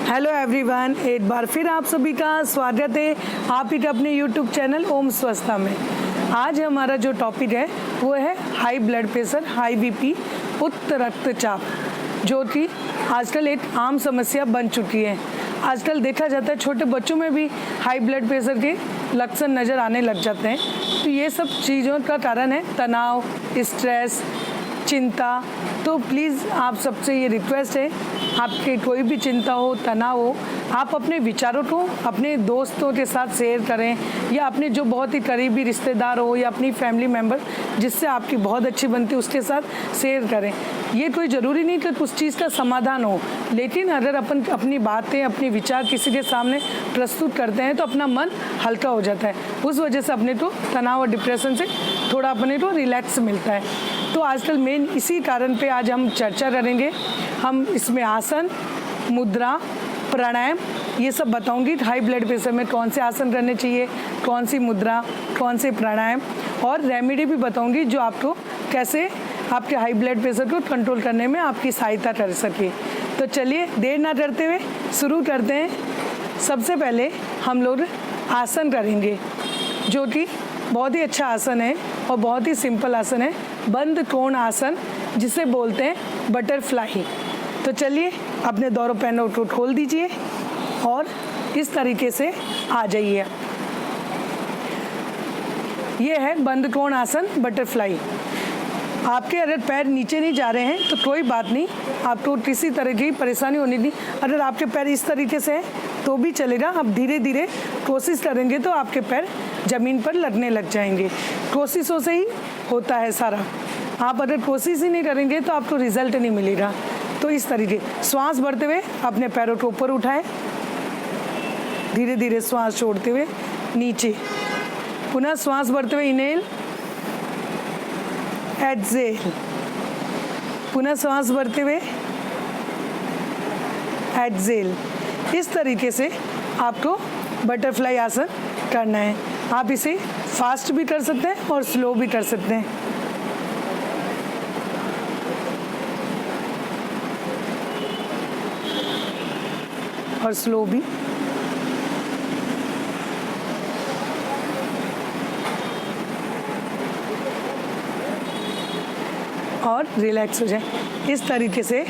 Hello everyone, एक बार फिर आप सभी का स्वागत है आप ही के अपने यूट्यूब चैनल ओम स्वस्था में। आज हमारा जो टॉपिक है वो है high blood pressure, high BP, उच्च रक्तचाप, जो कि आजकल एक आम समस्या बन चुकी है। आजकल देखा जाता है छोटे बच्चों में भी हाई ब्लड प्रेशर के लक्षण नज़र आने लग जाते हैं। तो ये सब चीज़ों का कारण है तनाव, स्ट्रेस, चिंता। तो प्लीज़ आप सबसे ये रिक्वेस्ट है, आपके कोई भी चिंता हो, तनाव हो, आप अपने विचारों को अपने दोस्तों के साथ शेयर करें, या अपने जो बहुत ही करीबी रिश्तेदार हो या अपनी फैमिली मेम्बर जिससे आपकी बहुत अच्छी बनती है उसके साथ शेयर करें। ये कोई ज़रूरी नहीं कि उस चीज़ का समाधान हो, लेकिन अगर अपन अपनी बातें, अपने विचार किसी के सामने प्रस्तुत करते हैं तो अपना मन हल्का हो जाता है। उस वजह से अपने को तनाव और डिप्रेशन से थोड़ा अपने को रिलैक्स मिलता है। तो आजकल मेन इसी कारण पे आज हम चर्चा करेंगे। हम इसमें आसन, मुद्रा, प्राणायाम ये सब बताऊंगी। हाई ब्लड प्रेशर में कौन से आसन करने चाहिए, कौन सी मुद्रा, कौन से प्राणायाम, और रेमेडी भी बताऊंगी जो आपको कैसे आपके हाई ब्लड प्रेशर को कंट्रोल करने में आपकी सहायता कर सके। तो चलिए देर ना करते हुए शुरू करते हैं। सबसे पहले हम लोग आसन करेंगे, जो कि बहुत ही अच्छा आसन है और बहुत ही सिंपल आसन है, बंद कोण आसन, जिसे बोलते हैं बटरफ्लाई। तो चलिए अपने दोनों पैरों को खोल दीजिए और इस तरीके से आ जाइए। ये है बंद कोण आसन, बटरफ्लाई। आपके अगर पैर नीचे नहीं जा रहे हैं तो कोई बात नहीं, आपको किसी तरह की परेशानी होनी नहीं। अगर आपके पैर इस तरीके से हैं तो भी चलेगा। आप धीरे धीरे कोशिश करेंगे तो आपके पैर ज़मीन पर लगने लग जाएंगे। कोशिशों से ही होता है सारा। आप अगर कोशिश ही नहीं करेंगे तो आपको रिजल्ट नहीं मिलेगा। तो इस तरीके श्वास भरते हुए अपने पैरों को ऊपर उठाएं, धीरे धीरे श्वास छोड़ते हुए नीचे, पुनः श्वास भरते हुए इनहेल, एक्सहेल, पुनः श्वास भरते हुए एक्सहेल। इस तरीके से आपको बटरफ्लाई आसन करना है। आप इसे फास्ट भी कर सकते हैं और स्लो भी कर सकते हैं। और स्लो भी। और रिलैक्स हो जाए। इस तरीके से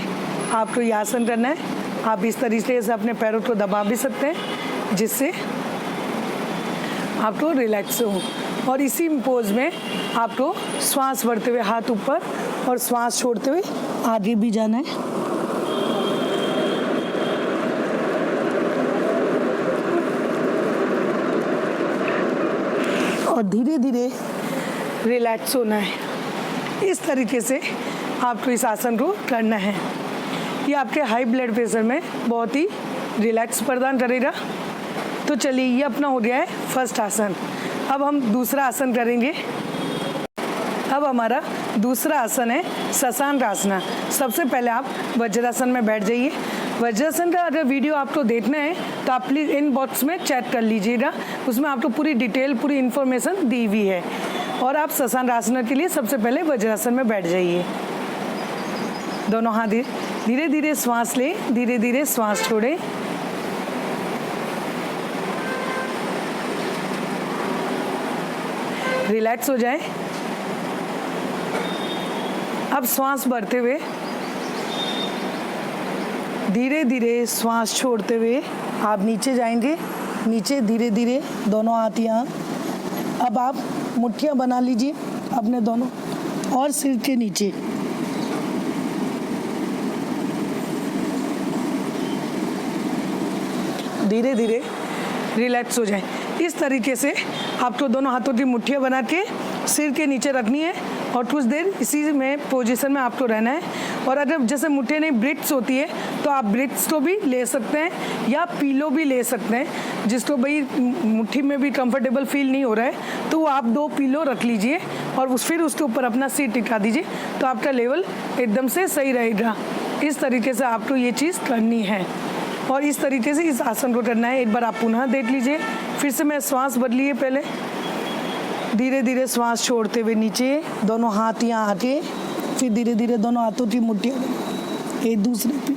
आपको ये आसन करना है। आप इस तरीके से अपने पैरों को दबा भी सकते हैं जिससे आपको रिलैक्स हो। और इसी पोज में आपको श्वास भरते हुए हाथ ऊपर और श्वास छोड़ते हुए आगे भी जाना है। और धीरे धीरे रिलैक्स होना है। इस तरीके से आपको इस आसन को करना है। ये आपके हाई ब्लड प्रेशर में बहुत ही रिलैक्स प्रदान करेगा। तो चलिए, ये अपना हो गया है फर्स्ट आसन। अब हम दूसरा आसन करेंगे। अब हमारा दूसरा आसन है शशांक आसन। सबसे पहले आप वज्रासन में बैठ जाइए। वज्रासन का अगर वीडियो आपको देखना है तो आप प्लीज़ इनबॉक्स में चेक कर लीजिएगा, उसमें आपको पूरी डिटेल, पूरी इन्फॉर्मेशन दी हुई है। और आप शशांक आसन के लिए सबसे पहले वज्रासन में बैठ जाइए। दोनों हाथ धीरे धीरे श्वास लें, धीरे धीरे श्वास छोड़ें। रिलैक्स हो जाए। अब श्वास भरते हुए धीरे धीरे श्वास छोड़ते हुए आप नीचे जाएंगे। नीचे धीरे धीरे दोनों हाथ यहाँ। अब आप मुट्ठियाँ बना लीजिए अपने दोनों और सिर के नीचे। धीरे धीरे रिलैक्स हो जाए। इस तरीके से आपको दोनों हाथों की मुट्ठियाँ बना के सिर के नीचे रखनी है और कुछ देर इसी में पोजीशन में आपको रहना है। और अगर जैसे मुट्ठियाँ नहीं ब्रिक्स होती है तो आप ब्रिक्स को भी ले सकते हैं या पीलो भी ले सकते हैं। जिसको भाई मुट्ठी में भी कंफर्टेबल फील नहीं हो रहा है तो आप 2 पीलो रख लीजिए और फिर उसके ऊपर अपना सिर टिका दीजिए, तो आपका लेवल एकदम से सही रहेगा। इस तरीके से आपको ये चीज़ करनी है और इस तरीके से इस आसन को करना है। एक बार आप पुनः देख लीजिए। फिर से मैं श्वास बदलिए। पहले धीरे धीरे श्वास छोड़ते हुए नीचे, दोनों हाथ यहाँ आके, फिर धीरे धीरे दोनों हाथों की मुट्ठियाँ एक दूसरे पे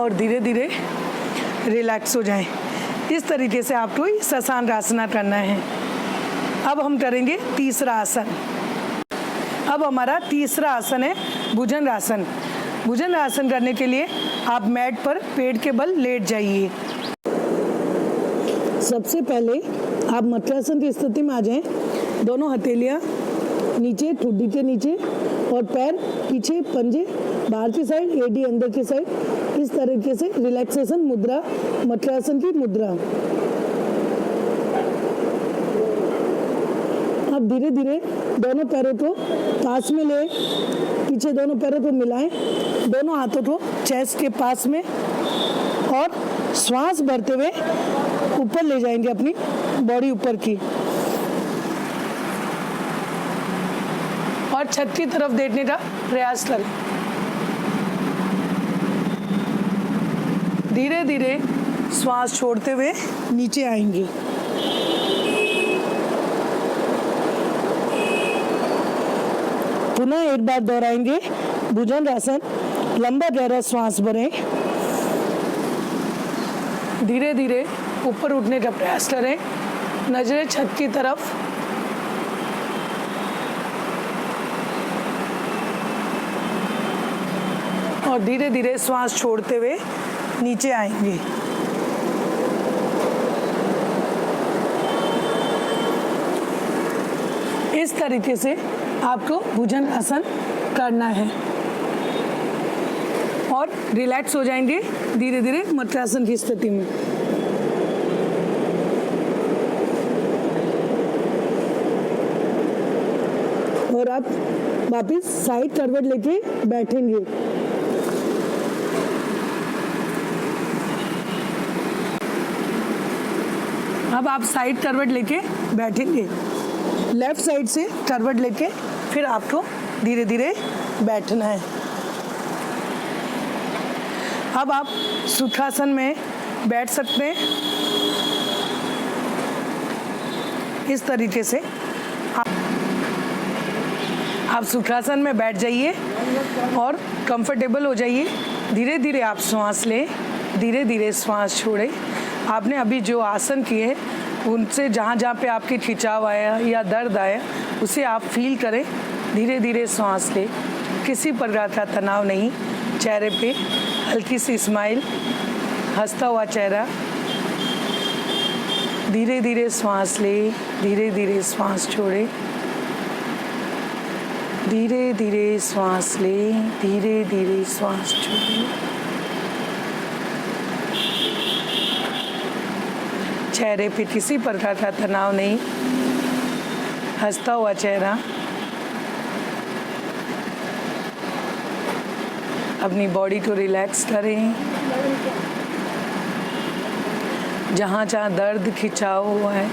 और धीरे धीरे रिलैक्स हो जाएं। इस तरीके से आपको शशांकासन करना है। अब हम करेंगे तीसरा आसन। अब हमारा तीसरा आसन है भुजंगासन। भुजंगासन करने के लिए आप मैट पर पेट के बल लेट जाइए। सबसे पहले आप मत्स्यासन की स्थिति में आ जाएं। दोनों हथेलियां नीचे, ठुड्डी के नीचे और पैर पीछे, पंजे बाहर की साइड, एडी अंदर की साइड। इस तरीके से रिलैक्सेशन मुद्रा, मत्स्यासन की मुद्रा। अब धीरे धीरे दोनों पैरों को पास में ले, पीछे दोनों पैरों को मिलाएं, दोनों हाथों को चेस्ट के पास में और श्वास भरते हुए ऊपर ले जाएंगे अपनी बॉडी ऊपर की, और छत की तरफ देखने का प्रयास करें। धीरे धीरे श्वास छोड़ते हुए नीचे आएंगे। पुनः एक बार दोहराएंगे भुजंगासन। लंबा गहरा श्वास भरें, धीरे धीरे ऊपर उठने का प्रयास करें, नजरें छत की तरफ। और धीरे धीरे श्वास छोड़ते हुए नीचे आएंगे। इस तरीके से आपको भुजंगासन करना है और रिलैक्स हो जाएंगे धीरे धीरे मत्स्यासन की स्थिति में। और आप वापिस साइड करवट लेके बैठेंगे। अब आप साइड करवट लेके बैठेंगे। लेफ्ट साइड से करवट लेके फिर आपको धीरे धीरे बैठना है। अब आप सुखासन में बैठ सकते हैं। इस तरीके से आप सुखासन में बैठ जाइए और कंफर्टेबल हो जाइए। धीरे धीरे आप श्वास लें, धीरे धीरे श्वास छोड़ें। आपने अभी जो आसन किए उनसे जहाँ जहाँ पे आपकी खिंचाव आया या दर्द आया उसे आप फील करें। धीरे धीरे सांस लें, किसी प्रकार का तनाव नहीं, चेहरे पे हल्की सी स्माइल, हंसता हुआ चेहरा। धीरे धीरे सांस लें, धीरे धीरे सांस छोड़ें, धीरे धीरे सांस लें, धीरे धीरे सांस छोड़ें। चेहरे पे किसी प्रकार का तनाव नहीं, हंसता हुआ चेहरा। अपनी बॉडी को रिलैक्स करें। जहाँ जहाँ दर्द खिंचाव हुआ है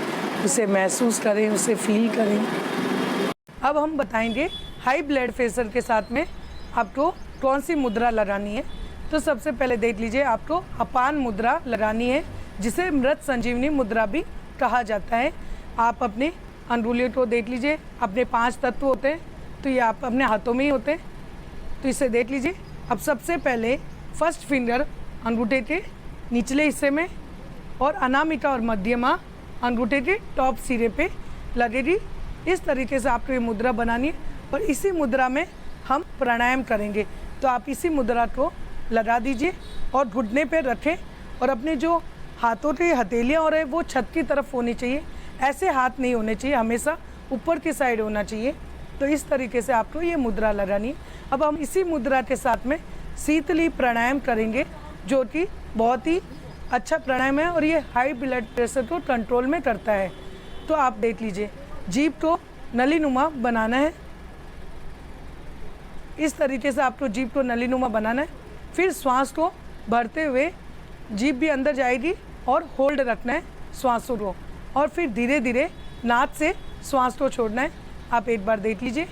उसे महसूस करें, उसे फील करें। अब हम बताएंगे हाई ब्लड प्रेशर के साथ में आपको कौन सी मुद्रा लगानी है। तो सबसे पहले देख लीजिए, आपको अपान मुद्रा लगानी है, जिसे मृत संजीवनी मुद्रा भी कहा जाता है। आप अपने अंगुलियों को देख लीजिए, अपने 5 तत्व होते हैं तो ये आप अपने हाथों में ही होते हैं, तो इसे देख लीजिए। अब सबसे पहले फर्स्ट फिंगर अंगूठे के निचले हिस्से में और अनामिका और मध्यमा अंगूठे के टॉप सिरे पे लगेगी। इस तरीके से आपको ये मुद्रा बनानी है और इसी मुद्रा में हम प्राणायाम करेंगे। तो आप इसी मुद्रा को लगा दीजिए और घुटने पे रखें और अपने जो हाथों की हथेलियाँ और है वो छत की तरफ होनी चाहिए। ऐसे हाथ नहीं होने चाहिए, हमेशा ऊपर की साइड होना चाहिए। तो इस तरीके से आपको ये मुद्रा लगानी है। अब हम इसी मुद्रा के साथ में शीतली प्राणायाम करेंगे, जो कि बहुत ही अच्छा प्राणायाम है और ये हाई ब्लड प्रेशर को कंट्रोल में करता है। तो आप देख लीजिए, जीभ को नलीनुमा बनाना है। इस तरीके से आपको जीभ को नलीनुमा बनाना है। फिर श्वास को भरते हुए जीभ भी अंदर जाएगी और होल्ड रखना है श्वासों को, और फिर धीरे धीरे नाक से श्वास को छोड़ना है। आप एक बार देख लीजिए।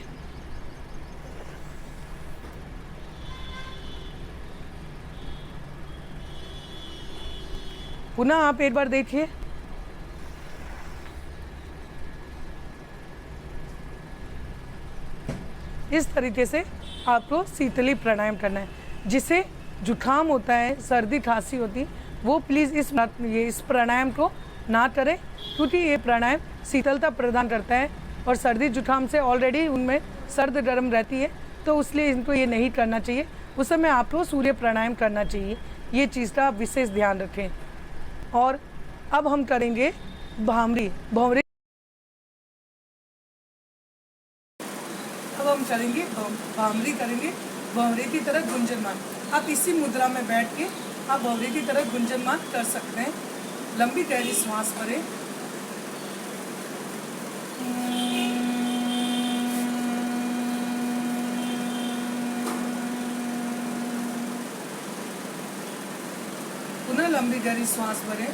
पुनः आप एक बार देखिए। इस तरीके से आपको शीतली प्राणायाम करना है, जिसे जुकाम होता है, सर्दी खांसी होती, वो प्लीज़ इस प्राणायाम को ना करें, क्योंकि ये प्राणायाम शीतलता प्रदान करता है और सर्दी जुकाम से ऑलरेडी उनमें सर्द गर्म रहती है, तो इसलिए इनको ये नहीं करना चाहिए। उस समय आपको सूर्य प्राणायाम करना चाहिए। ये चीज़ का आप विशेष ध्यान रखें। और अब हम करेंगे भामरी। अब हम करेंगे भामरी करेंगे। भंवरे की तरह गुंजनमान। आप इसी मुद्रा में बैठ के आप भंवरे की तरह गुंजनमान कर सकते हैं। लंबी गहरी श्वास भरें। पुनः लंबी गहरी श्वास भरें।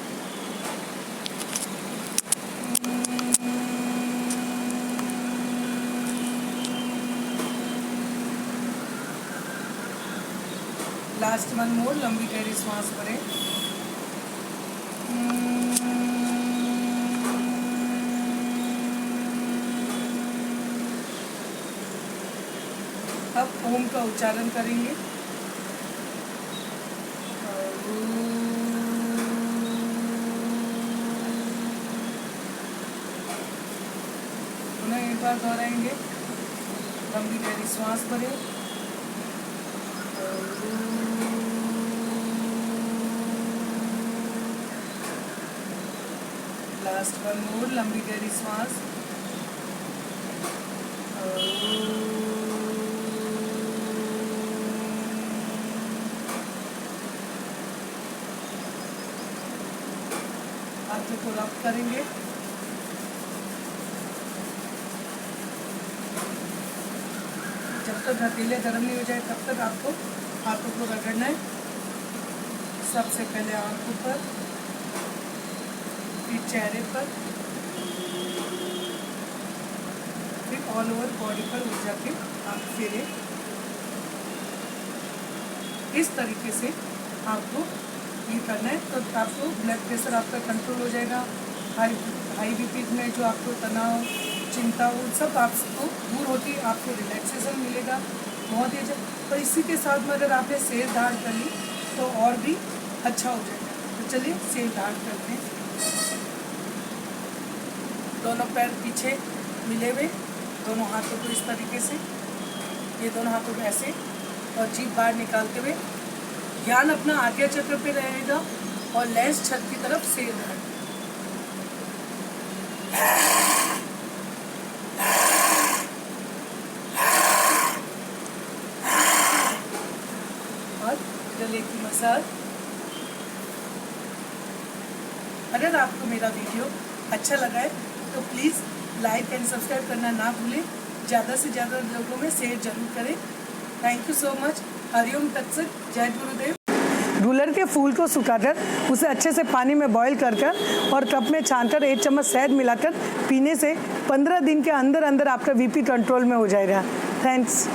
लास्ट वन मोर, लंबी गहरी श्वास भरें। अब ओम का उच्चारण करेंगे। पुनः एक बार दोहराएंगे। लंबी गहरी श्वास भरें। लास्ट वन मोर, लंबी गहरी श्वास। हाथों को रब करेंगे। जब तक हथेलियाँ गर्म नहीं हो जाए तब तक आपको हाथों को रगड़ना है। सबसे पहले आंखों पर, फिर चेहरे पर, फिर ऑल ओवर बॉडी पर ऊर्जा के आप फेरे। इस तरीके से आपको ये करना है, तो आपको ब्लड प्रेशर आपका कंट्रोल हो जाएगा। हाई बीपी में जो आपको तनाव, चिंता, वो सब आपको दूर होती है, आपको रिलैक्सेशन मिलेगा बहुत ही अच्छा। और इसी के साथ में अगर आपने शेर धारण कर ली तो और भी अच्छा हो जाएगा। तो चलिए शेर धारण करते हैं। दोनों पैर पीछे मिले हुए, दोनों हाथों को इस तरीके से, ये दोनों हाथों को ऐसे, और जीभ बाहर निकालते हुए ध्यान अपना आज्ञा चक्र पे रहेगा और लेंस छत की तरफ शेर धारण। और गले की मसाज। अगर आपको मेरा वीडियो अच्छा लगा है तो प्लीज़ लाइक एंड सब्सक्राइब करना ना भूलें। ज़्यादा से ज़्यादा लोगों में शेयर जरूर करें। Thank you so much. Hariom तत्सत। जय गुरुदेव। गुलर के फूल को सुखाकर उसे अच्छे से पानी में बॉईल कर और कप में छानकर 1 चम्मच शहद मिलाकर पीने से 15 दिन के अंदर अंदर आपका बीपी कंट्रोल में हो जाएगा। थैंक्स।